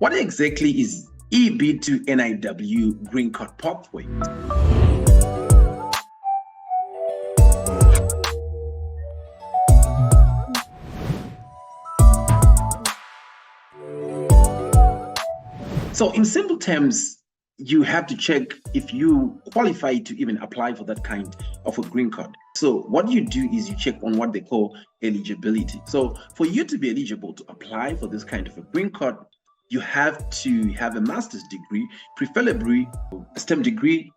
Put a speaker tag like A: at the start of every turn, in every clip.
A: What exactly is EB2 NIW green card pathway? So in simple terms, you have to check if you qualify to even apply for that kind of a green card. So what you do is you check on what they call eligibility. So for you to be eligible to apply for this kind of a green card, you have to have a master's degree, preferably a STEM degree,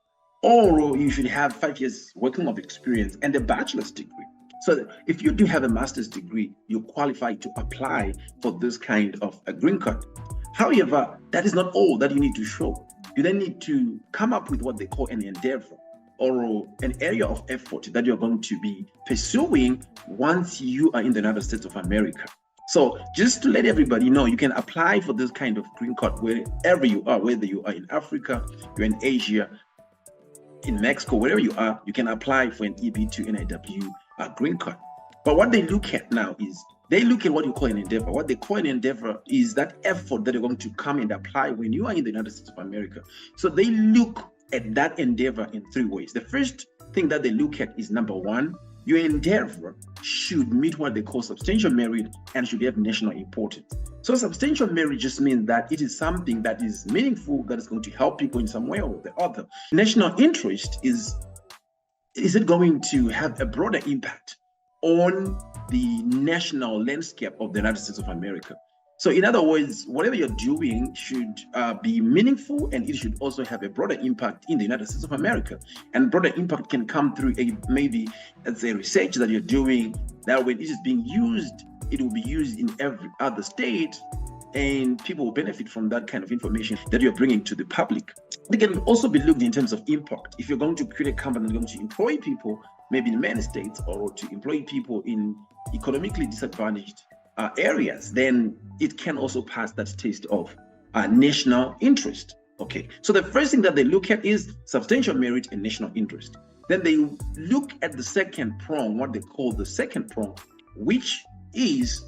A: or you should have 5 years working of experience and a bachelor's degree. So if you do have a master's degree, you qualify to apply for this kind of a green card. However, that is not all that you need to show. You then need to come up with what they call an endeavor or an area of effort that you're going to be pursuing once you are in the United States of America. So just to let everybody know, you can apply for this kind of green card wherever you are, whether you are in Africa, you're in Asia, in Mexico, wherever you are, you can apply for an EB2 NIW green card. But what they look at now is they look at what you call an endeavor. What they call an endeavor is that effort that you're going to come and apply when you are in the United States of America. So they look at that endeavor in 3 ways. The first thing that they look at is, number one, your endeavor should meet what they call substantial merit and should have national importance. So substantial merit just means that it is something that is meaningful, that is going to help people in some way or the other. National interest is it going to have a broader impact on the national landscape of the United States of America? So in other words, whatever you're doing should be meaningful, and it should also have a broader impact in the United States of America. And broader impact can come through maybe as a research that you're doing, that when it is being used, it will be used in every other state, and people will benefit from that kind of information that you're bringing to the public. They can also be looked in terms of impact. If you're going to create a company that's going to employ people, maybe in many states, or to employ people in economically disadvantaged areas, then it can also pass that test of national interest. Okay, so the first thing that they look at is substantial merit and national interest. Then they look at the second prong, what they call the second prong, which is,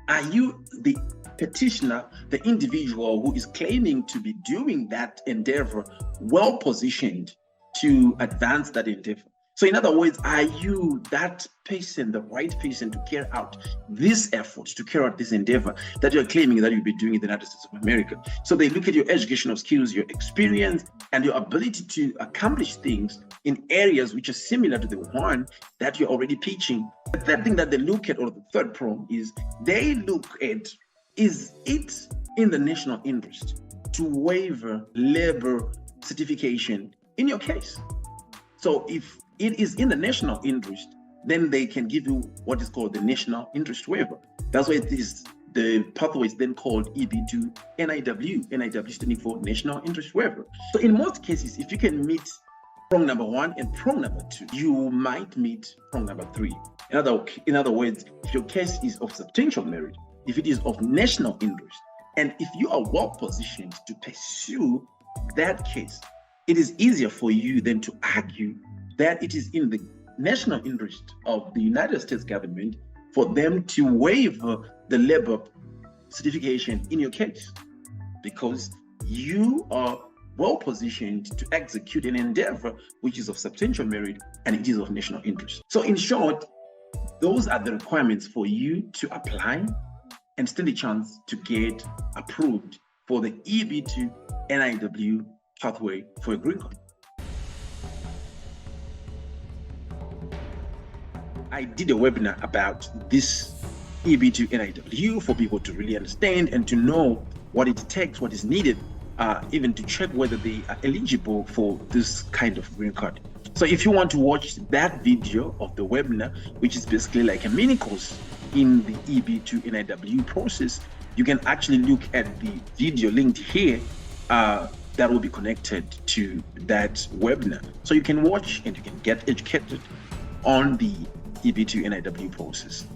A: are you the petitioner, the individual who is claiming to be doing that endeavor, well positioned to advance that endeavor? So in other words, are you that person, the right person to carry out this effort, to carry out this endeavor that you're claiming that you'll be doing in the United States of America? So they look at your educational skills, your experience, and your ability to accomplish things in areas which are similar to the one that you're already teaching. The third thing that they look at, or the third prong, is they look at, is it in the national interest to waiver labor certification in your case? So if it is in the national interest, then they can give you what is called the National Interest Waiver. That's why it is the pathway is then called EB2 NIW. NIW standing for National Interest Waiver. So in most cases, if you can meet prong number 1 and prong number 2, you might meet prong number 3. In other words, if your case is of substantial merit, if it is of national interest, and if you are well positioned to pursue that case, it is easier for you then to argue that it is in the national interest of the United States government for them to waive the labor certification in your case, because you are well positioned to execute an endeavor which is of substantial merit and it is of national interest. So in short, those are the requirements for you to apply and stand a chance to get approved for the EB2 NIW pathway for a green card. I did a webinar about this EB2 NIW for people to really understand and to know what it takes, what is needed, even to check whether they are eligible for this kind of green card. So if you want to watch that video of the webinar, which is basically like a mini course in the EB2 NIW process, you can actually look at the video linked here that will be connected to that webinar. So you can watch and you can get educated on the EB2 NIW process.